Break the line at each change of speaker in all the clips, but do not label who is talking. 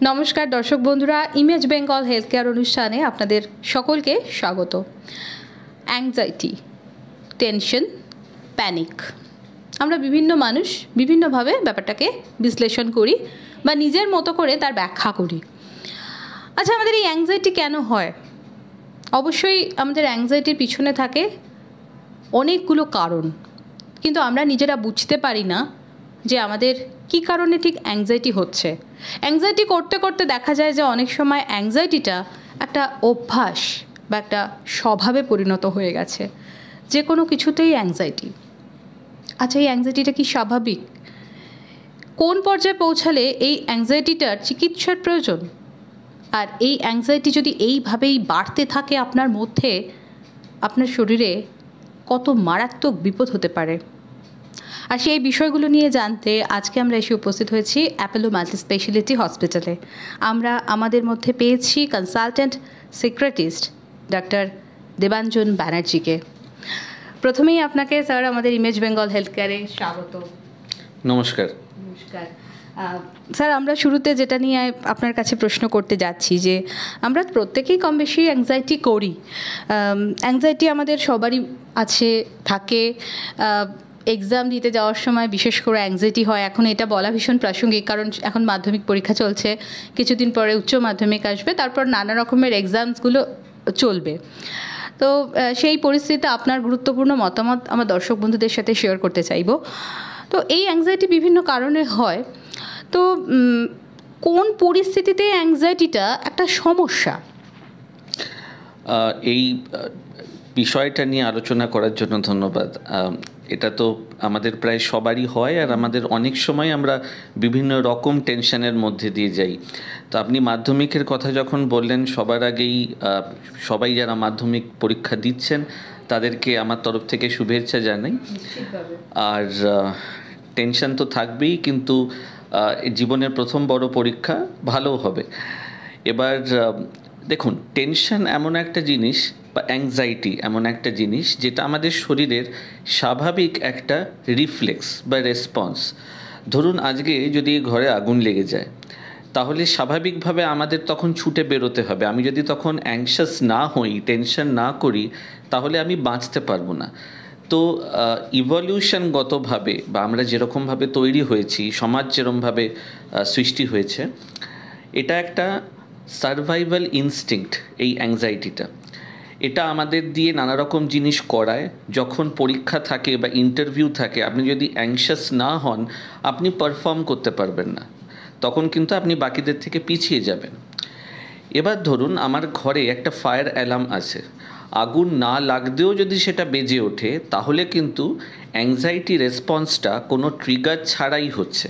নমস্কার দর্শক বন্ধুরা, ইমেজ বেঙ্গল হেলথ কেয়ার অনুষ্ঠানে আপনাদের সকলকে স্বাগত। অ্যাংজাইটি, টেনশন, প্যানিক, আমরা বিভিন্ন মানুষ বিভিন্নভাবে ব্যাপারটাকে বিশ্লেষণ করি বা নিজের মতো করে তার ব্যাখ্যা করি। আচ্ছা, আমাদের এই অ্যাংজাইটি কেন হয়? অবশ্যই আমাদের অ্যাংজাইটির পিছনে থাকে অনেকগুলো কারণ, কিন্তু আমরা নিজেরা বুঝতে পারি না যে আমাদের কী কারণে ঠিক অ্যাংজাইটি হচ্ছে। অ্যাংজাইটি করতে করতে দেখা যায় যে অনেক সময় অ্যাংজাইটিটা একটা অভ্যাস বা একটা স্বভাবে পরিণত হয়ে গেছে, যে কোনো কিছুতেই অ্যাংজাইটি। আচ্ছা, এই অ্যাংজাইটিটা কি স্বাভাবিক? কোন পর্যায়ে পৌঁছালে এই অ্যাংজাইটিটার চিকিৎসার প্রয়োজন? আর এই অ্যাংজাইটি যদি এইভাবেই বাড়তে থাকে আপনার মধ্যে, আপনার শরীরে কত মারাত্মক বিপদ হতে পারে। আর সেই বিষয়গুলো নিয়ে জানতে আজকে আমরা এসে উপস্থিত হয়েছি অ্যাপোলো মাল্টি স্পেশালিটি হসপিটালে। আমরা আমাদের মধ্যে পেয়েছি কনসালটেন্ট সাইকিয়াট্রিস্ট ডাক্তার দেবাঞ্জন ব্যানার্জিকে। প্রথমেই আপনাকে স্যার আমাদের ইমেজ বেঙ্গল হেলথ কেয়ারে স্বাগত।
নমস্কার।
নমস্কার স্যার, আমরা শুরুতে যেটা নিয়ে আপনার কাছে প্রশ্ন করতে যাচ্ছি যে আমরা প্রত্যেকেই কম বেশি অ্যাংজাইটি করি। অ্যাংজাইটি আমাদের সবারই আছে, থাকে। এক্সাম দিতে যাওয়ার সময় বিশেষ করে অ্যাংজাইটি হয়। এখন এটা বলা ভীষণ প্রাসঙ্গিক, কারণ এখন মাধ্যমিক পরীক্ষা চলছে, কিছুদিন পরে উচ্চ মাধ্যমিক আসবে, তারপর নানা রকমের এক্সামসগুলো চলবে। তো সেই পরিস্থিতিতে আপনার গুরুত্বপূর্ণ মতামত আমার দর্শক বন্ধুদের সাথে শেয়ার করতে চাইব। তো এই অ্যাংজাইটি বিভিন্ন কারণে হয়, তো কোন পরিস্থিতিতে অ্যাংজাইটিটা একটা সমস্যা?
এই বিষয়টা নিয়ে আলোচনা করার জন্য ধন্যবাদ। এটা তো আমাদের প্রায় সবারই হয়, আর আমাদের অনেক সময় আমরা বিভিন্ন রকম টেনশনের মধ্যে দিয়ে যাই। তো আপনি মাধ্যমিকের কথা যখন বললেন, সবার আগেই সবাই যারা মাধ্যমিক পরীক্ষা দিচ্ছেন তাদেরকে আমার তরফ থেকে শুভেচ্ছা জানাই। আর টেনশন তো থাকবেই, কিন্তু জীবনের প্রথম বড় পরীক্ষা ভালো হবে। এবার দেখুন, টেনশন এমন একটা জিনিস বা অ্যাংজাইটি এমন একটা জিনিস যেটা আমাদের শরীরের স্বাভাবিক একটা রিফ্লেক্স বা রেসপন্স। ধরুন আজকে যদি ঘরে আগুন লেগে যায়, তাহলে স্বাভাবিকভাবে আমাদের তখন ছুটে বেরোতে হবে। আমি যদি তখন অ্যাংশাস না হই, টেনশন না করি, তাহলে আমি বাঁচতে পারবো না। তো ইভলিউশনগতভাবে বা আমরা যেরকমভাবে তৈরি হয়েছি, সমাজ যেরকমভাবে সৃষ্টি হয়েছে, এটা একটা সার্ভাইভাল ইনস্টিংক্ট। এই অ্যাংজাইটিটা, এটা আমাদের দিয়ে নানা রকম জিনিস করায়। যখন পরীক্ষা থাকে বা ইন্টারভিউ থাকে, আপনি যদি অ্যাংশাস না হন, আপনি পারফর্ম করতে পারবেন না, তখন কিন্তু আপনি বাকিদের থেকে পিছিয়ে যাবেন। এবার ধরুন আমার ঘরে একটা ফায়ার অ্যালার্ম আছে, আগুন না লাগতেও যদি সেটা বেজে ওঠে, তাহলে কিন্তু অ্যাংজাইটি রেসপন্সটা কোনো ট্রিগার ছাড়াই হচ্ছে।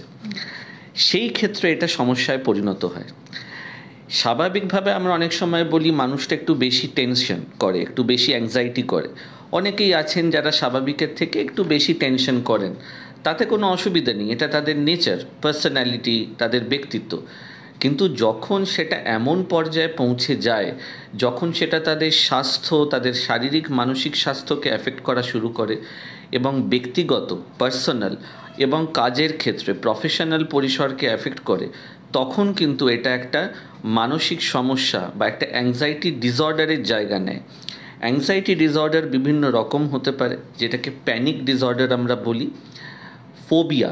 সেই ক্ষেত্রে এটা সমস্যায় পরিণত হয়। স্বাভাবিকভাবে আমরা অনেক সময় বলি মানুষটা একটু বেশি টেনশন করে, একটু বেশি অ্যাংজাইটি করে। অনেকেই আছেন যারা স্বাভাবিকের থেকে একটু বেশি টেনশন করেন, তাতে কোনো অসুবিধা নেই, এটা তাদের নেচার, পার্সোনালিটি, তাদের ব্যক্তিত্ব। কিন্তু যখন সেটা এমন পর্যায়ে পৌঁছে যায়, যখন সেটা তাদের স্বাস্থ্য, তাদের শারীরিক মানসিক স্বাস্থ্যকে এফেক্ট করা শুরু করে, এবং ব্যক্তিগত, পার্সোনাল এবং কাজের ক্ষেত্রে প্রফেশনাল পরিসরকে এফেক্ট করে, তখন কিন্তু এটা একটা মানসিক সমস্যা বা একটা অ্যাংজাইটি ডিসঅর্ডারের জায়গা নেয়। অ্যাংজাইটি ডিসঅর্ডার বিভিন্ন রকম হতে পারে, যেটাকে প্যানিক ডিসঅর্ডার আমরা বলি। ফোবিয়া,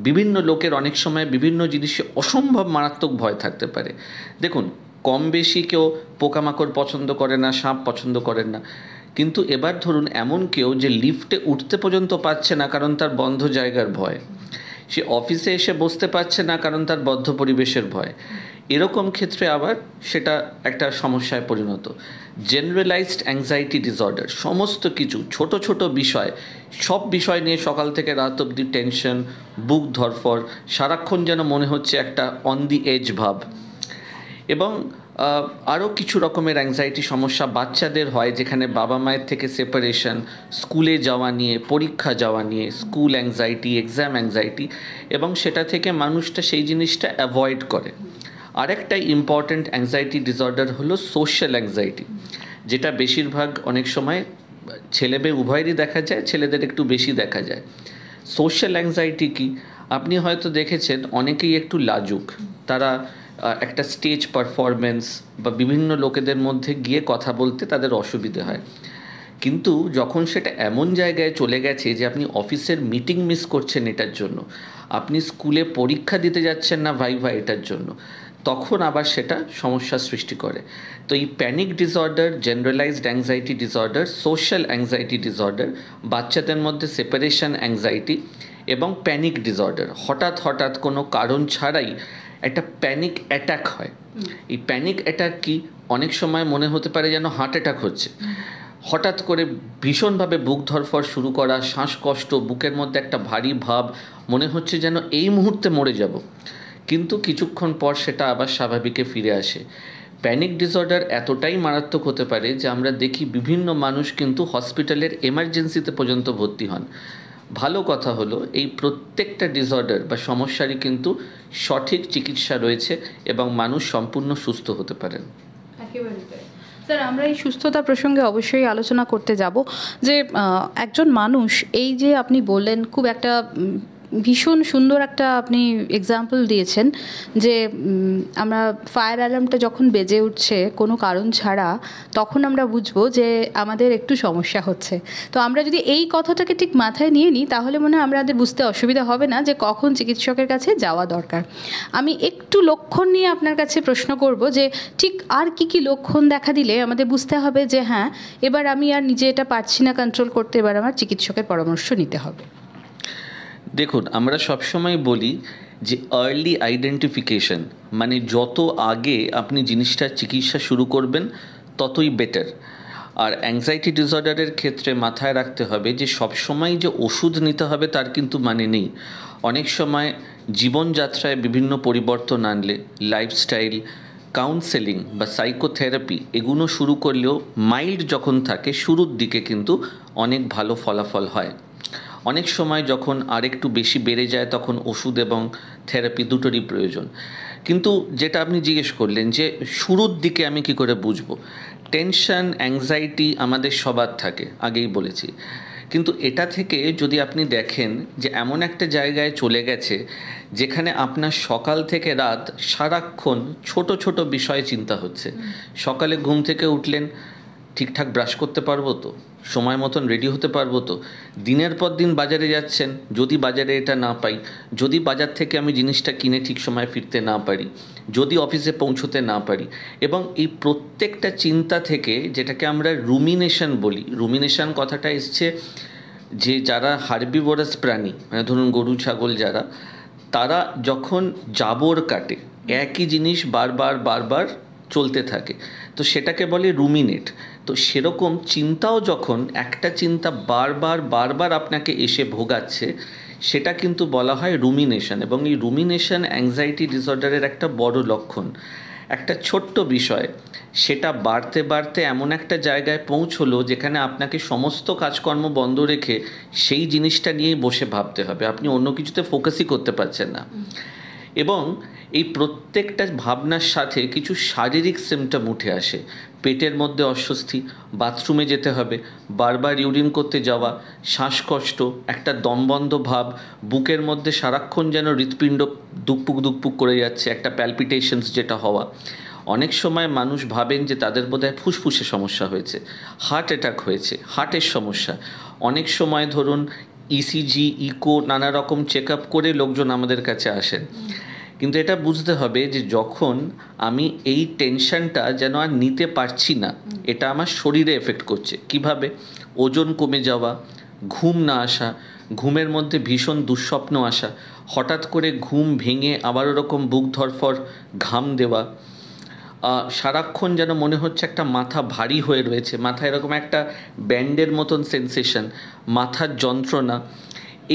বিভিন্ন লোকের অনেক সময় বিভিন্ন জিনিসে অসম্ভব মারাত্মক ভয় থাকতে পারে। দেখুন, কম বেশি কেউ পোকামাকড় পছন্দ করে না, সাপ পছন্দ করেন না, কিন্তু এবার ধরুন এমন কেউ যে লিফটে উঠতে পর্যন্ত পাচ্ছে না কারণ তার বন্ধ জায়গার ভয়, সে অফিসে এসে বসতে পারছে না কারণ তার বদ্ধ পরিবেশের ভয়। এরকম ক্ষেত্রে আবার সেটা একটা সমস্যায় পরিণত। জেনারেলাইজড অ্যাংজাইটি ডিসঅর্ডার, সমস্ত কিছু ছোট ছোট বিষয়, সব বিষয় নিয়ে সকাল থেকে রাত অবধি টেনশন, বুক ধরফর, সারাক্ষণ যেন মনে হচ্ছে একটা অন দি এজ ভাব। এবং আরও কিছু রকমের অ্যাংজাইটি সমস্যা বাচ্চাদের হয়, যেখানে বাবা মায়ের থেকে সেপারেশন, স্কুলে যাওয়া নিয়ে, পরীক্ষা যাওয়া নিয়ে, স্কুল অ্যাংজাইটি, এক্সাম অ্যাংজাইটি, এবং সেটা থেকে মানুষটা সেই জিনিসটা অ্যাভয়েড করে। আরেকটা ইম্পর্ট্যান্ট অ্যাংজাইটি ডিসঅর্ডার হলো সোশ্যাল অ্যাংজাইটি, যেটা বেশিরভাগ অনেক সময় ছেলে মেয়ে উভয়েরই দেখা যায়, ছেলেদের একটু বেশি দেখা যায়। সোশ্যাল অ্যাংজাইটি কি? আপনি হয়তো দেখেছেন অনেকেই একটু লাজুক, তারা একটা স্টেজ পারফরমেন্স বা বিভিন্ন লোকেদের মধ্যে গিয়ে কথা বলতে তাদের অসুবিধে হয়। কিন্তু যখন সেটা এমন জায়গায় চলে গেছে যে আপনি অফিসের মিটিং মিস করছেন এটার জন্য, আপনি স্কুলে পরীক্ষা দিতে যাচ্ছেন না ভাইভা এটার জন্য, তখন আবার সেটা সমস্যার সৃষ্টি করে। তো এই panic disorder, generalised anxiety disorder, social anxiety disorder, বাচ্চাদের মধ্যে সেপারেশন অ্যাংজাইটি এবং প্যানিক ডিসঅর্ডার, হঠাৎ হঠাৎ কোনো কারণ ছাড়াই একটা প্যানিক অ্যাটাক হয়। এই প্যানিক অ্যাটাক কি, অনেক সময় মনে হতে পারে যেন হার্ট অ্যাটাক হচ্ছে, হঠাৎ করে ভীষণভাবে বুক ধড়ফড় শুরু করা, শ্বাসকষ্ট, বুকের মধ্যে একটা ভারী ভাব, মনে হচ্ছে যেন এই মুহূর্তে মরে যাব, কিন্তু কিছুক্ষণ পর সেটা আবার স্বাভাবিকে ফিরে আসে। প্যানিক ডিসঅর্ডার এতটাই মারাত্মক হতে পারে যে আমরা দেখি বিভিন্ন মানুষ কিন্তু হসপিটালের এমার্জেন্সিতে পর্যন্ত ভর্তি হন। ভালো কথা হলো এই প্রত্যেকটা ডিসঅর্ডার বা সমস্যারই কিন্তু সঠিক চিকিৎসা রয়েছে এবং মানুষ সম্পূর্ণ সুস্থ হতে পারেন।
একেবারে তাই। স্যার, আমরা এই সুস্থতা প্রসঙ্গে অবশ্যই আলোচনা করতে যাব যে একজন মানুষ, এই যে আপনি বললেন, খুব একটা ভীষণ সুন্দর একটা আপনি এক্সাম্পল দিয়েছেন যে আমরা ফায়ার অ্যালার্মটা যখন বেজে উঠছে কোনো কারণ ছাড়া, তখন আমরা বুঝবো যে আমাদের একটু সমস্যা হচ্ছে। তো আমরা যদি এই কথাটাকে ঠিক মাথায় নিয়ে নিই, তাহলে মনে হয় আমাদের বুঝতে অসুবিধা হবে না যে কখন চিকিৎসকের কাছে যাওয়া দরকার। আমি একটু লক্ষণ নিয়ে আপনার কাছে প্রশ্ন করব যে ঠিক আর কি কি লক্ষণ দেখা দিলে আমাদের বুঝতে হবে যে হ্যাঁ, এবার আমি আর নিজে এটা পারছি না কন্ট্রোল করতে, এবার আমার চিকিৎসকের পরামর্শ নিতে হবে।
দেখুন, আমরা সবসময় বলি যে আর্লি আইডেন্টিফিকেশন, মানে যত আগে আপনি জিনিসটার চিকিৎসা শুরু করবেন ততই বেটার। আর অ্যাংজাইটি ডিসঅর্ডারের ক্ষেত্রে মাথায় রাখতে হবে যে সবসময় যে ওষুধ নিতে হবে তার কিন্তু মানে নেই। অনেক সময় জীবনযাত্রায় বিভিন্ন পরিবর্তন আনলে, লাইফস্টাইল, কাউন্সেলিং বা সাইকোথেরাপি এগুলো শুরু করলেও মাইল্ড যখন থাকে শুরুর দিকে কিন্তু অনেক ভালো ফলাফল হয়। অনেক সময় যখন আরেকটু বেশি বেড়ে যায় তখন ওষুধ এবং থেরাপি দুটোরই প্রয়োজন। কিন্তু যেটা আপনি জিজ্ঞেস করলেন যে শুরুর দিকে আমি কি করে বুঝবো, টেনশন, অ্যাংজাইটি আমাদের সবার থাকে, আগেই বলেছি। কিন্তু এটা থেকে যদি আপনি দেখেন যে এমন একটা জায়গায় চলে গেছে যেখানে আপনার সকাল থেকে রাত সারাক্ষণ ছোট ছোট বিষয়ে চিন্তা হচ্ছে। সকালে ঘুম থেকে উঠলেন, ঠিকঠাক ব্রাশ করতে পারবো তো, সময় মতন রেডি হতে পারবো তো, দিনের পর দিন বাজারে যাচ্ছেন, যদি বাজারে এটা না পাই, যদি বাজার থেকে আমি জিনিসটা কিনে ঠিক সময় ফিরতে না পারি, যদি অফিসে পৌঁছতে না পারি, এবং এই প্রত্যেকটা চিন্তা থেকে, যেটাকে আমরা রুমিনেশন বলি, রুমিনেশন কথাটা এসছে যে যারা হার্বিভোরাস প্রাণী, মানে ধরুন গরু ছাগল যারা, তারা যখন জাবর কাটে একই জিনিস বারবার বারবার চলতে থাকে, তো সেটাকে বলে রুমিনেট। তো সেরকম চিন্তাও যখন একটা চিন্তা বারবার বারবার আপনাকে এসে ভোগাচ্ছে, সেটা কিন্তু বলা হয় রুমিনেশন। এবং এই রুমিনেশন অ্যাংজাইটি ডিসঅর্ডারের একটা বড় লক্ষণ। একটা ছোট্ট বিষয় সেটা বাড়তে বাড়তে এমন একটা জায়গায় পৌঁছলো যেখানে আপনাকে সমস্ত কাজকর্ম বন্ধ রেখে সেই জিনিসটা নিয়েই বসে ভাবতে হবে, আপনি অন্য কিছুতে ফোকাসই করতে পারছেন না। এবং এই প্রত্যেকটা ভাবনার সাথে কিছু শারীরিক সিমটম উঠে আসে। পেটের মধ্যে অস্বস্তি, বাথরুমে যেতে হবে, বারবার ইউরিন করতে যাওয়া, শ্বাসকষ্ট, একটা দমবন্ধ ভাব, বুকের মধ্যে সারাক্ষণ যেন হৃৎপিণ্ড দুকপুক দুকপুক করে যাচ্ছে, একটা প্যালপিটেশনস যেটা হওয়া। অনেক সময় মানুষ ভাবেন যে তাদের বোধহয় ফুসফুসে সমস্যা হয়েছে, হার্ট অ্যাটাক হয়েছে, হার্টের সমস্যা। অনেক সময় ধরুন ইসিজি, ইকো, নানা রকম চেক আপ করে লোকজন আমাদের কাছে আসেন। কিন্তু এটা বুঝতে হবে যে যখন আমি এই টেনশনটা যেন আর নিতে পারছি না, এটা আমার শরীরে এফেক্ট করছে। কিভাবে? ওজন কমে যাওয়া, ঘুম না আসা, ঘুমের মধ্যে ভীষণ দুঃস্বপ্ন আসা, হঠাৎ করে ঘুম ভেঙে আবার ওরকম বুক ধড়ফড়, ঘাম দেওয়া, সারাক্ষণ যেন মনে হচ্ছে একটা মাথা ভারী হয়ে রয়েছে, মাথা এরকম একটা ব্যান্ডের মতন সেন্সেশন, মাথার যন্ত্রণা।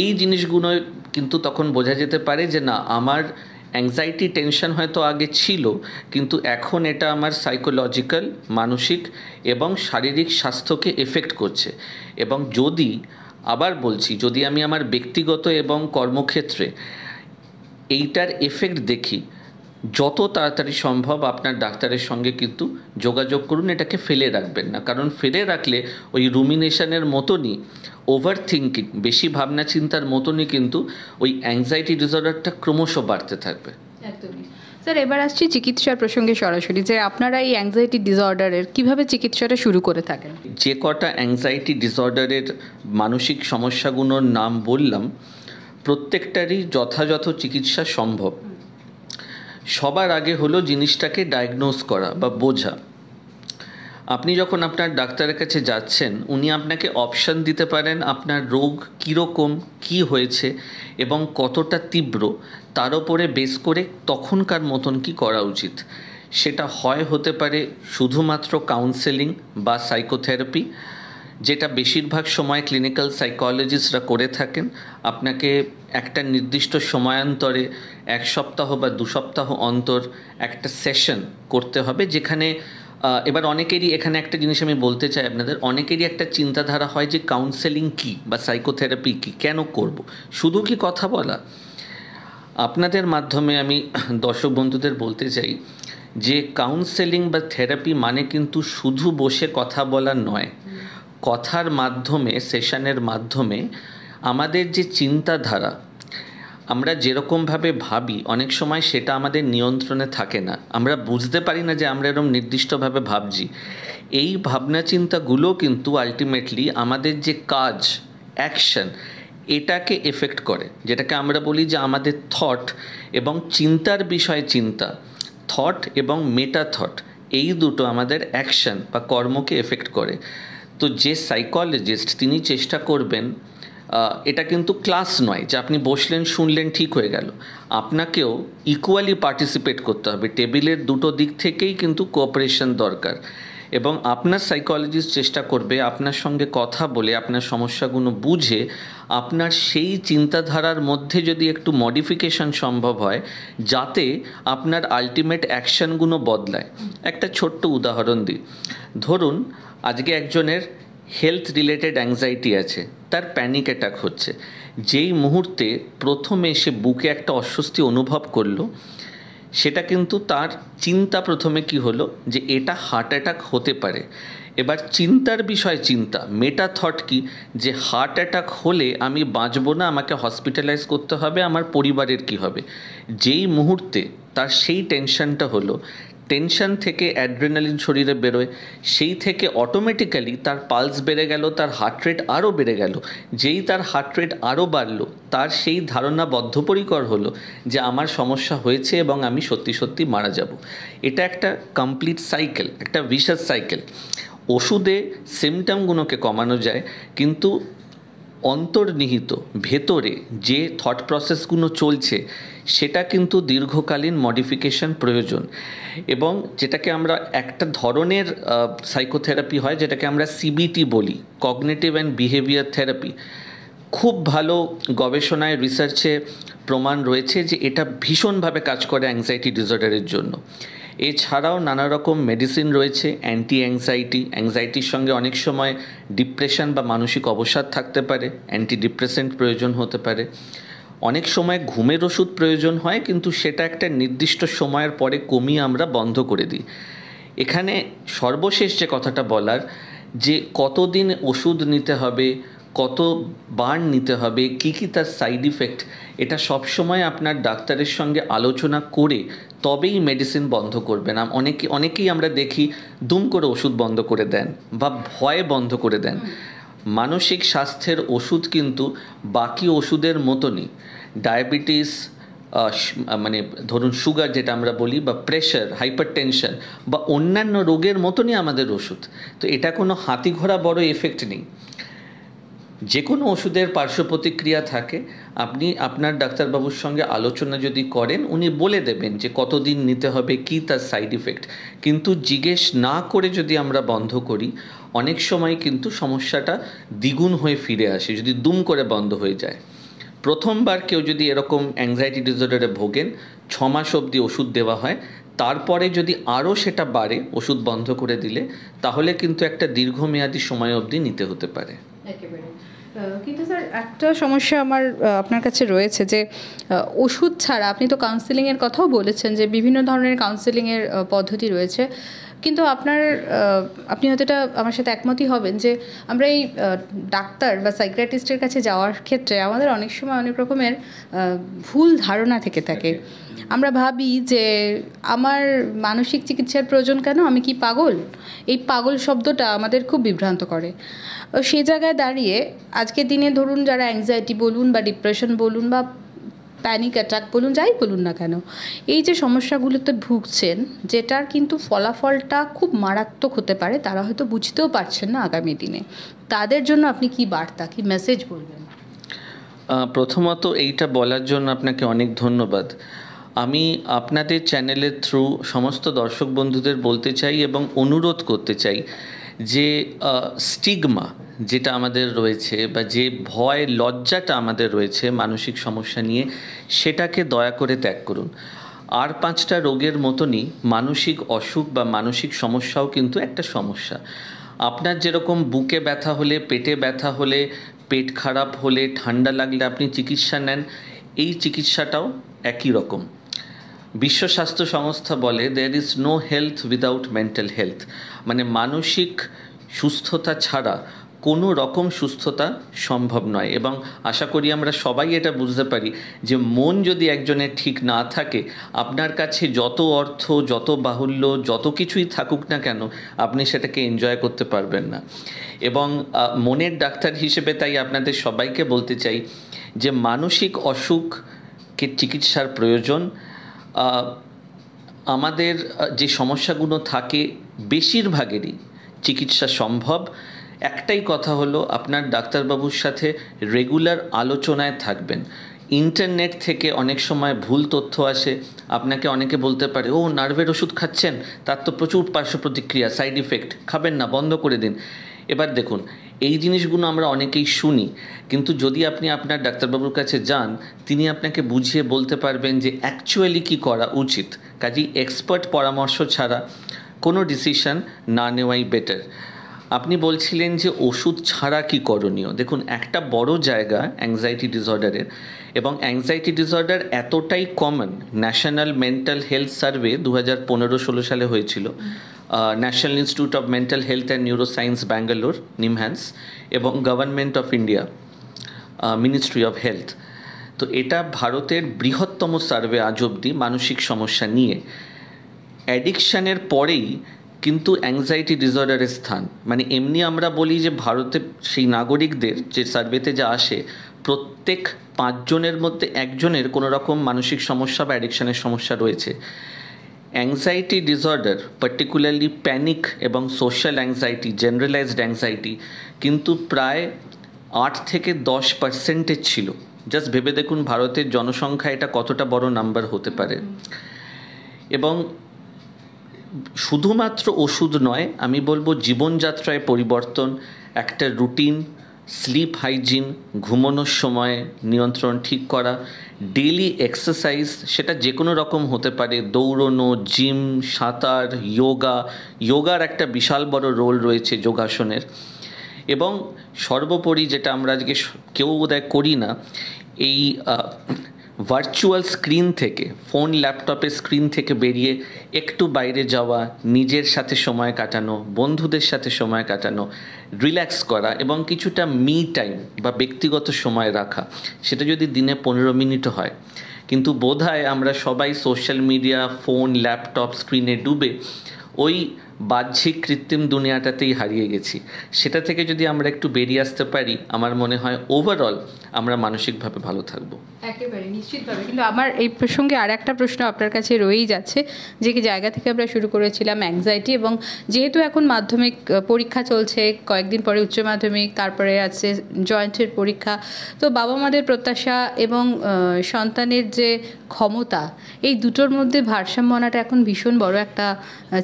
এই জিনিসগুলো কিন্তু তখন বোঝা যেতে পারে যে না, আমার অ্যাংজাইটি টেনশন হয়তো আগে ছিল, কিন্তু এখন এটা আমার সাইকোলজিক্যাল, মানসিক এবং শারীরিক স্বাস্থ্যকে এফেক্ট করছে। এবং যদি, আবার বলছি, যদি আমি আমার ব্যক্তিগত এবং কর্মক্ষেত্রে এইটার এফেক্ট দেখি, যত তাড়াতাড়ি সম্ভব আপনার ডাক্তারের সঙ্গে কিন্তু যোগাযোগ করুন। এটাকে ফেলে রাখবেন না, কারণ ফেলে রাখলে ওই রুমিনেশনের মতনই, ওভার থিঙ্কিং, বেশি ভাবনা চিন্তার মতনই কিন্তু ওই অ্যাংজাইটি ডিসঅর্ডারটা ক্রমশ বাড়তে থাকবে।
একদমই স্যার, এবার আসছি চিকিৎসার প্রসঙ্গে সরাসরি, যে আপনারা এই অ্যাংজাইটি ডিসঅর্ডারের কিভাবে চিকিৎসাটা শুরু করে থাকেন?
যে কটা অ্যাংজাইটি ডিসঅর্ডারের মানসিক সমস্যাগুলোর নাম বললাম, প্রত্যেকটারই যথাযথ চিকিৎসা সম্ভব। সবার আগে হলো জিনিসটাকে ডায়াগনোজ করা বা বোঝা। আপনি যখন আপনার ডাক্তারের কাছে যাচ্ছেন, উনি আপনাকে অপশান দিতে পারেন আপনার রোগ কীরকম, কী হয়েছে এবং কতটা তীব্র, তার ওপরে বেস করে তখনকার মতন কি করা উচিত। সেটা হতে পারে শুধুমাত্র কাউন্সেলিং বা সাইকোথেরাপি, যেটা বেশিরভাগ সময় ক্লিনিক্যাল সাইকোলজিস্টরা করে থাকেন। আপনাকে একটা নির্দিষ্ট সময়ান্তরে 1 সপ্তাহ বা 2 সপ্তাহ অন্তর একটা সেশন করতে হবে, যেখানে এবার অনেকেরই এখানে একটা জিনিস আমি বলতে চাই আপনাদের, অনেকেরই একটা চিন্তাধারা হয় যে কাউন্সেলিং কী বা সাইকোথেরাপি কী, কেন করব, শুধু কি কথা বলা। আপনাদের মাধ্যমে আমি দর্শক বন্ধুদের বলতে চাই যে কাউন্সেলিং বা থেরাপি মানে কিন্তু শুধু বসে কথা বলা নয়। কথার মাধ্যমে, সেশনের মাধ্যমে আমাদের যে চিন্তাধারা, আমরা যেরকমভাবে ভাবি অনেক সময় সেটা আমাদের নিয়ন্ত্রণে থাকে না, আমরা বুঝতে পারি না যে আমরা এরকম নির্দিষ্টভাবে ভাবছি। এই ভাবনা চিন্তাগুলো কিন্তু আলটিমেটলি আমাদের যে কাজ, অ্যাকশন, এটাকে এফেক্ট করে, যেটাকে আমরা বলি যে আমাদের থট এবং চিন্তার বিষয়ে চিন্তা, থট এবং মেটা থট, এই দুটো আমাদের অ্যাকশন বা কর্মকে এফেক্ট করে। তো যে সাইকোলজিস্ট তিনি চেষ্টা করবেন, এটা কিন্তু ক্লাস নয় যে আপনি বসলেন, শুনলেন, ঠিক হয়ে গেল। আপনাকেও ইকুয়ালি পার্টিসিপেট করতে হবে। টেবিলের দুটো দিক থেকেই কিন্তু কোঅপারেশন দরকার, এবং আপনার সাইকোলজিস্ট চেষ্টা করবে আপনার সঙ্গে কথা বলে আপনার সমস্যাগুলো বুঝে আপনার সেই চিন্তাধারার মধ্যে যদি একটু মডিফিকেশন সম্ভব হয়, যাতে আপনার আলটিমেট অ্যাকশানগুলো বদলায়। একটা ছোট্ট উদাহরণ দিই। ধরুন আজকে একজনের হেলথ রিলেটেড অ্যাংজাইটি আছে, তার প্যানিক অ্যাটাক হচ্ছে। যেই মুহূর্তে প্রথমে সে বুকে একটা অস্বস্তি অনুভব করলো, সেটা কিন্তু তার চিন্তা প্রথমে কি হলো যে এটা হার্ট অ্যাটাক হতে পারে। এবার চিন্তার বিষয় চিন্তা, মেটা থট কি, যে হার্ট অ্যাটাক হলে আমি বাঁচবো না, আমাকে হসপিটালাইজ করতে হবে, আমার পরিবারের কি হবে। যেই মুহূর্তে তার সেই টেনশনটা হলো, টেনশন থেকে অ্যাড্রেনালিন শরীরে বেরোয়, সেই থেকে অটোমেটিক্যালি তার পালস বেড়ে গেল, তার হার্ট রেট আরও বেড়ে গেল। যেই তার হার্ট রেট আরও বাড়লো, তার সেই ধারণা বদ্ধপরিকর হলো যে আমার সমস্যা হয়েছে এবং আমি সত্যি সত্যি মারা যাব। এটা একটা কমপ্লিট সাইকেল, একটা ভিশাস সাইকেল। ওষুধে সিমটমগুলোকে কমানো যায়, কিন্তু অন্তর্নিহিত ভেতরে যে থট প্রসেসগুলো চলছে সেটা কিন্তু দীর্ঘকালীন মডিফিকেশন প্রয়োজন। এবং যেটাকে আমরা একটা ধরনের সাইকোথেরাপি হয়, যেটাকে আমরা সিবিটি বলি, কগনিটিভ অ্যান্ড বিহেভিয়ার থেরাপি। খুব ভালো গবেষণায়, রিসার্চে প্রমাণ রয়েছে যে এটা ভীষণভাবে কাজ করে অ্যাংজাইটি ডিসঅর্ডারের জন্য। এছাড়াও নানা রকম মেডিসিন রয়েছে অ্যান্টি অ্যাংজাইটি। অ্যাংজাইটির সঙ্গে অনেক সময় ডিপ্রেশন বা মানসিক অবসাদ থাকতে পারে, অ্যান্টি ডিপ্রেসেন্ট প্রয়োজন হতে পারে। অনেক সময় ঘুমের ওষুধ প্রয়োজন হয়, কিন্তু সেটা একটা নির্দিষ্ট সময়ের পরে কমিয়ে আমরা বন্ধ করে দিই। এখানে সর্বশেষ যে কথাটা বলার, যে কতদিন ওষুধ নিতে হবে, কতবার নিতে হবে, কী কী তার সাইড ইফেক্ট, এটা সবসময় আপনার ডাক্তারের সঙ্গে আলোচনা করে তবেই মেডিসিন বন্ধ করবেন। অনেকেই আমরা দেখি দুম করে ওষুধ বন্ধ করে দেন বা ভয়ে বন্ধ করে দেন। মানসিক স্বাস্থ্যের ওষুধ কিন্তু বাকি ওষুধের মতনই, ডায়াবেটিস, মানে ধরুন সুগার যেটা আমরা বলি, বা প্রেশার, হাইপার টেনশন বা অন্যান্য রোগের মতনই আমাদের ওষুধ। তো এটা কোনো হাতি ঘোড়া বড় এফেক্ট নেই। যে কোনো ওষুধের পার্শ্ব প্রতিক্রিয়া থাকে। আপনি আপনার ডাক্তারবাবুর সঙ্গে আলোচনা যদি করেন, উনি বলে দেবেন যে কতদিন নিতে হবে, কী তার সাইড ইফেক্ট। কিন্তু জিজ্ঞেস না করে যদি আমরা বন্ধ করি, অনেক সময় কিন্তু সমস্যাটা দ্বিগুণ হয়ে ফিরে আসে যদি দুম করে বন্ধ হয়ে যায়। প্রথমবার কেউ যদি এরকম অ্যাংজাইটি ডিসঅর্ডারে ভোগেন, 6 মাস অবধি ওষুধ দেওয়া হয়। তারপরে যদি আরও সেটা বাড়ে ওষুধ বন্ধ করে দিলে, তাহলে কিন্তু একটা দীর্ঘমেয়াদী সময় অবধি নিতে হতে পারে।
কিন্তু স্যার, একটা সমস্যা আমার আপনার কাছে রয়েছে, যে ওষুধ ছাড়া আপনি তো কাউন্সেলিংয়ের কথাও বলেছেন যে বিভিন্ন ধরনের কাউন্সেলিংয়ের পদ্ধতি রয়েছে, কিন্তু আপনি হয়তো এটা আমার সাথে একমতই হবেন যে আমরা এই ডাক্তার বা সাইকিয়াট্রিস্টের কাছে যাওয়ার ক্ষেত্রে আমাদের অনেক সময় অনেক রকমের ভুল ধারণা থেকে থাকে। আমরা ভাবি যে আমার মানসিক চিকিৎসার প্রয়োজন কেন, আমি কি পাগল? এই পাগল শব্দটা আমাদের খুব বিভ্রান্ত করে। সে জায়গায় দাঁড়িয়ে আজকের দিনে ধরুন যারা অ্যাংজাইটি বলুন বা ডিপ্রেশন বলুন বা প্যানিক অ্যাটাক বলুন, যাই বলুন না কেন, এই যে সমস্যাগুলোতে ভুগছেন, যেটার কিন্তু ফলাফলটা খুব মারাত্মক হতে পারে, তারা হয়তো বুঝতেও পারছেন না আগামী দিনে, তাদের জন্য আপনি কি বার্তা, কি মেসেজ বলবেন?
প্রথমত এইটা বলার জন্য আপনাকে অনেক ধন্যবাদ। আমি আপনাদের চ্যানেলের থ্রু সমস্ত দর্শক বন্ধুদের বলতে চাই এবং অনুরোধ করতে চাই যে স্টিগমা যেটা আমাদের রয়েছে বা যে ভয় লজ্জাটা আমাদের রয়েছে মানসিক সমস্যা নিয়ে, সেটাকে দয়া করে ত্যাগ করুন। আর 5টা রোগের মতনই মানসিক অসুখ বা মানসিক সমস্যাও কিন্তু একটা সমস্যা। আপনার যেরকম বুকে ব্যথা হলে, পেটে ব্যথা হলে, পেট খারাপ হলে, ঠান্ডা লাগলে আপনি চিকিৎসা নেন, এই চিকিৎসাটাও একই রকম। বিশ্ব স্বাস্থ্য সংস্থা বলে there is no health without mental health, মানে মানসিক সুস্থতা ছাড়া কোনো রকম সুস্থতা সম্ভব নয়। এবং আশা করি আমরা সবাই এটা বুঝতে পারি যে মন যদি একজনের ঠিক না থাকে, আপনার কাছে যত অর্থ, যত বাহুল্য, যত কিছুই থাকুক না কেন, আপনি সেটাকে এনজয় করতে পারবেন না। এবং মনের ডাক্তার হিসেবে তাই আপনাদের সবাইকে বলতে চাই যে মানসিক অসুখকে চিকিৎসার প্রয়োজন। আমাদের যে সমস্যাগুলো থাকে বেশিরভাগেরই চিকিৎসা সম্ভব। একটাই কথা হলো আপনার ডাক্তারবাবুর সাথে রেগুলার আলোচনায় থাকবেন। ইন্টারনেট থেকে অনেক সময় ভুল তথ্য আসে, আপনাকে অনেকে বলতে পারে ও নার্ভের ওষুধ খাচ্ছেন, তার তো প্রচুর পার্শ্ব প্রতিক্রিয়া, সাইড ইফেক্ট, খাবেন না, বন্ধ করে দিন। এবার দেখুন, এই জিনিসগুলো আমরা অনেকেই শুনি, কিন্তু যদি আপনি আপনার ডাক্তারবাবুর কাছে যান, তিনি আপনাকে বুঝিয়ে বলতে পারবেন যে অ্যাকচুয়ালি কী করা উচিত। কাজেই এক্সপার্ট পরামর্শ ছাড়া কোনো ডিসিশন না নেওয়াই বেটার। আপনি বলছিলেন যে ওষুধ ছাড়া কি করণীয়। দেখুন, একটা বড় জায়গা অ্যাংজাইটি ডিসঅর্ডারের, এবং অ্যাংজাইটি ডিসঅর্ডার এতটাই common, national mental health survey 2015-16 সালে হয়েছিল, national institute of mental health and neuroscience Bangalore, NIMHANS, এবং government of India, ministry of health. তো এটা ভারতের বৃহত্তম সার্ভে আজ অবধি মানসিক সমস্যা নিয়ে। অ্যাডিকশানের পরেই কিন্তু অ্যাংজাইটি ডিসঅর্ডারের স্থান। মানে এমনি আমরা বলি যে ভারতে সেই নাগরিকদের যে সার্ভেতে যা আসে, প্রত্যেক 5 জনের মধ্যে 1 জনের কোনো রকম মানসিক সমস্যা বা অ্যাডিকশানের সমস্যা রয়েছে। অ্যাংজাইটি ডিসঅর্ডার, পার্টিকুলারলি প্যানিক এবং সোশ্যাল অ্যাংজাইটি, জেনারেলাইজড অ্যাংজাইটি কিন্তু প্রায় 8 থেকে 10% ছিল। জাস্ট ভেবে দেখুন ভারতের জনসংখ্যা এটা কতটা বড় নাম্বার হতে পারে। এবং শুধুমাত্র ওষুধ নয়, আমি বলবো জীবনযাত্রায় পরিবর্তন, একটা রুটিন, স্লিপ হাইজিন, ঘুমানোর সময় নিয়ন্ত্রণ ঠিক করা, ডেইলি এক্সারসাইজ, সেটা যে কোনো রকম হতে পারে, দৌড়নো, জিম, সাঁতার, যোগার একটা বিশাল বড় রোল রয়েছে, যোগাসনের। এবং সর্বোপরি যেটা আমরা আজকে কেউ বোধহয় করি না, এই ভার্চুয়াল স্ক্রিন থেকে, ফোন ল্যাপটপের স্ক্রিন থেকে বেরিয়ে একটু বাইরে যাওয়া, নিজের সাথে সময় কাটানো, বন্ধুদের সাথে সময় কাটানো, রিল্যাক্স করা এবং কিছুটা মি টাইম বা ব্যক্তিগত সময় রাখা, সেটা যদি দিনে 15 মিনিটও হয়। কিন্তু বোধহয় আমরা সবাই সোশ্যাল মিডিয়া, ফোন, ল্যাপটপ স্ক্রিনে ডুবে ওই বাহ্যিক কৃত্রিম দুনিয়াটাতেই হারিয়ে গেছি। সেটা থেকে যদি আমরা একটু বেরিয়ে আসতে পারি, আমার মনে হয় ওভারঅল আমরা মানসিকভাবে ভালো থাকবো।
একেবারে নিশ্চিতভাবে। কিন্তু আমার এই প্রসঙ্গে আর একটা প্রশ্ন আপনার কাছে রয়েই যাচ্ছে, যে কি জায়গা থেকে আমরা শুরু করেছিলাম অ্যাংজাইটি, এবং যেহেতু এখন মাধ্যমিক পরীক্ষা চলছে, কয়েকদিন পরে উচ্চ মাধ্যমিক, তারপরে আছে জয়েন্টের পরীক্ষা, তো বাবা মাদের প্রত্যাশা এবং সন্তানের যে ক্ষমতা, এই দুটোর মধ্যে ভারসাম্য আনাটা এখন ভীষণ বড় একটা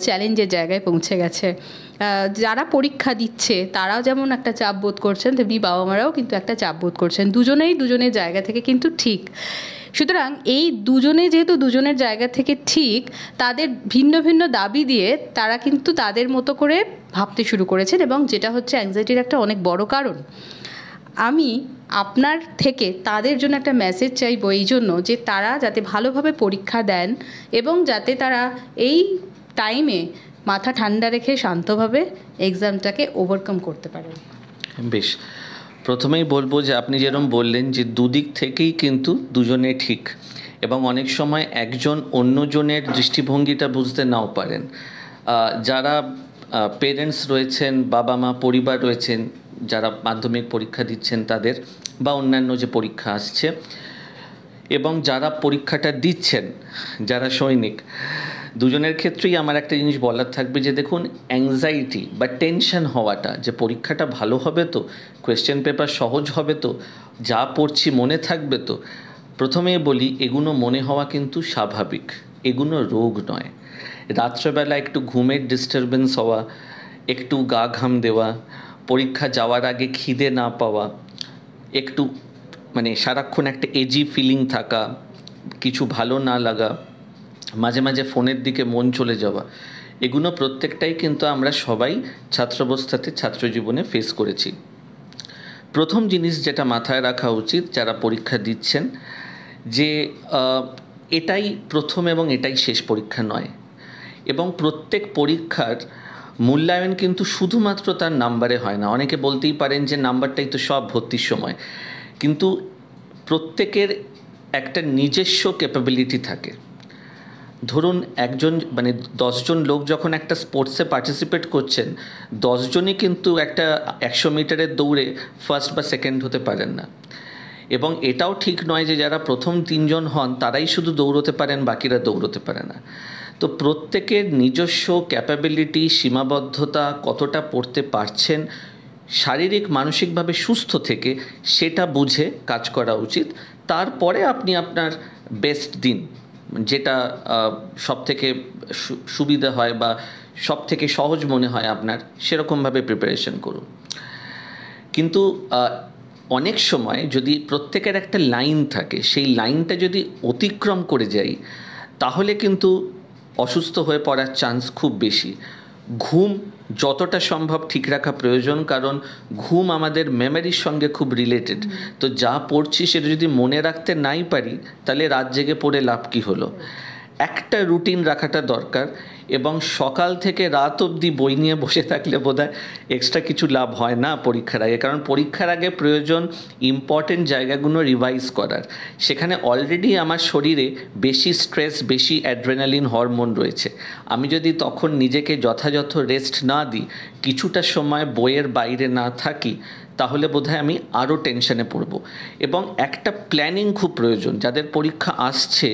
চ্যালেঞ্জের জায়গায় পৌঁছে গেছে। যারা পরীক্ষা দিচ্ছে তারাও যেমন একটা চাপ বোধ করছেন, তেমনি বাবা মারাও কিন্তু একটা চাপ বোধ করছেন, দুজনেই দুজনের জায়গা থেকে কিন্তু ঠিক। সুতরাং এই দুজনে যেহেতু দুজনের জায়গা থেকে ঠিক, তাদের ভিন্ন ভিন্ন দাবি দিয়ে তারা কিন্তু তাদের মতো করে ভাবতে শুরু করেছেন, এবং যেটা হচ্ছে অ্যাংজাইটির একটা অনেক বড় কারণ। আমি আপনার থেকে তাদের জন্য একটা মেসেজ চাইবো, এই জন্য যে তারা যাতে ভালোভাবে পরীক্ষা দেন এবং যাতে তারা এই টাইমে মাথা ঠান্ডা রেখে শান্তভাবে এক্সামটাকে ওভারকাম করতে পারেন।
বেশ, প্রথমেই বলবো যে আপনি যেরকম বললেন যে দুদিক থেকেই কিন্তু দুজনে ঠিক, এবং অনেক সময় একজন অন্যজনের দৃষ্টিভঙ্গিটা বুঝতে নাও পারেন। যারা পেরেন্টস রয়েছেন, বাবা মা পরিবার রয়েছেন, যারা মাধ্যমিক পরীক্ষা দিচ্ছেন তাদের, বা অন্যান্য যে পরীক্ষা আসছে, এবং যারা পরীক্ষাটা দিচ্ছেন, যারা সৈনিক, দুজনের ক্ষেত্রেই আমার একটা জিনিস বলার থাকবে যে দেখুন, অ্যাংজাইটি বা টেনশন হওয়াটা, যে পরীক্ষাটা ভালো হবে তো, কোয়েশ্চেন পেপার সহজ হবে তো, যা পড়ছি মনে থাকবে তো, প্রথমেই বলি এগুলো মনে হওয়া কিন্তু স্বাভাবিক, এগুলো রোগ নয়। রাত্রেবেলা একটু ঘুমের ডিস্টারবেন্স হওয়া, একটু গা ঘাম দেওয়া, পরীক্ষা যাওয়ার আগে খিদে না পাওয়া, একটু মানে সারাক্ষণ একটা এজি ফিলিং থাকা, কিছু ভালো না লাগা, মাঝে মাঝে ফোনের দিকে মন চলে যাওয়া, এগুলো প্রত্যেকটাই কিন্তু আমরা সবাই ছাত্রাবস্থাতে, ছাত্রজীবনে ফেস করেছি। প্রথম জিনিস যেটা মাথায় রাখা উচিত যারা পরীক্ষা দিচ্ছেন, যে এটাই প্রথম এবং এটাই শেষ পরীক্ষা নয়, এবং প্রত্যেক পরীক্ষার মূল্যায়ন কিন্তু শুধুমাত্র তার নাম্বারে হয় না। অনেকে বলতেই পারেন যে নাম্বারটাই তো সব, ভর্তির সময়, কিন্তু প্রত্যেকের একটা নিজস্ব ক্যাপাবিলিটি থাকে। ধরুন একজন মানে 10 জন লোক যখন একটা স্পোর্টসে পার্টিসিপেট করছেন, 10 জনই কিন্তু একটা 100 মিটারের দৌড়ে ফার্স্ট বা সেকেন্ড হতে পারেন না, এবং এটাও ঠিক নয় যে যারা প্রথম 3 জন হন তারাই শুধু দৌড়তে পারেন, বাকিরা দৌড়তে পারে না। তো প্রত্যেকের নিজস্ব ক্যাপাবিলিটি, সীমাবদ্ধতা, কতটা পড়তে পারছেন, শারীরিক মানসিকভাবে সুস্থ থেকে সেটা বুঝে কাজ করা উচিত। তারপরে আপনি আপনার বেস্ট দিন, যেটা সবথেকে সুবিধা হয় বা সবথেকে সহজ মনে হয় আপনার, সেরকমভাবে প্রিপারেশন করুন। কিন্তু অনেক সময় যদি প্রত্যেকের একটা লাইন থাকে, সেই লাইনটা যদি অতিক্রম করে যাই, তাহলে কিন্তু অসুস্থ হয়ে পড়ার চান্স খুব বেশি। ঘুম যতটা সম্ভব ঠিক রাখা প্রয়োজন, কারণ ঘুম আমাদের মেমোরির সঙ্গে খুব রিলেটেড। তো যা পড়ছি সেটা যদি মনে রাখতে নাই পারি, তাহলে রাত জেগে পড়ে লাভ কী হলো? একটা রুটিন রাখাটা দরকার, এবং সকাল থেকে রাত অবধি বই নিয়ে বসে থাকলে বোধহয় এক্সট্রা কিছু লাভ হয় না পরীক্ষার আগে। কারণ পরীক্ষার আগে প্রয়োজন ইম্পর্টেন্ট জায়গাগুলো রিভাইজ করার। সেখানে অলরেডি আমার শরীরে বেশি স্ট্রেস, বেশি অ্যাড্রেনালিন হরমোন রয়েছে। আমি যদি তখন নিজেকে যথাযথ রেস্ট না দিই, কিছুটা সময় বইয়ের বাইরে না থাকি, তাহলে বোধহয় আমি আরও টেনশনে পড়ব। এবং একটা প্ল্যানিং খুব প্রয়োজন। যাদের পরীক্ষা আসছে,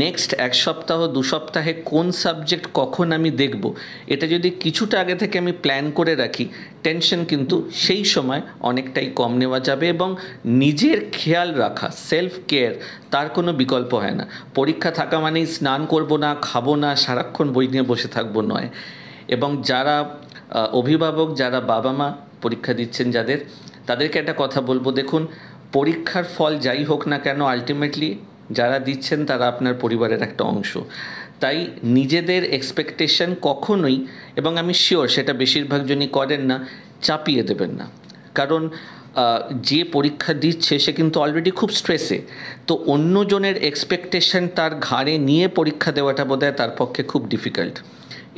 নেক্সট 1 সপ্তাহ 2 সপ্তাহে কোন সাবজেক্ট কখন আমি দেখব, এটা যদি কিছুটা আগে থেকে আমি প্ল্যান করে রাখি, টেনশন কিন্তু সেই সময় অনেকটাই কম নেওয়া যাবে। এবং নিজের খেয়াল রাখা, সেলফ কেয়ার, তার কোনো বিকল্প হয় না। পরীক্ষা থাকা মানেই স্নান করব না, খাবো না, সারাক্ষণ বই নিয়ে বসে থাকবো নয়। এবং যারা অভিভাবক, যারা বাবা মা পরীক্ষা দিচ্ছেন যাদের, তাদেরকে একটা কথা বলবো, দেখুন পরীক্ষার ফল যাই হোক না কেন, আলটিমেটলি যারা দিচ্ছেন তারা আপনার পরিবারের একটা অংশ। তাই নিজেদের এক্সপেকটেশন কখনোই, এবং আমি শিওর সেটা বেশিরভাগ জনই করেন না, চাপিয়ে দেবেন না। কারণ যে পরীক্ষা দিচ্ছে সে কিন্তু অলরেডি খুব স্ট্রেসে, তো অন্যজনের এক্সপেকটেশন তার ঘাড়ে নিয়ে পরীক্ষা দেওয়াটা বোধহয় তার পক্ষে খুব ডিফিকাল্ট।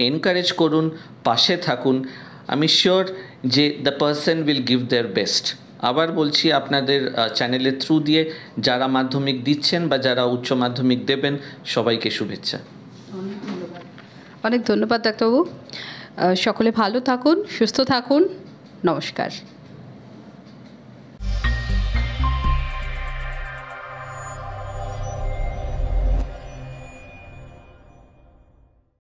এনকারেজ করুন, পাশে থাকুন। আমি শিওর যে the person will give their best. আবার বলছি, আপনাদের চ্যানেলের থ্রু দিয়ে যারা মাধ্যমিক দিচ্ছেন বা যারা উচ্চ মাধ্যমিক দেবেন, সবাইকে শুভেচ্ছা।
অনেক ধন্যবাদ ডাক্তারবাবু। সকলে ভালো থাকুন, সুস্থ থাকুন। নমস্কার।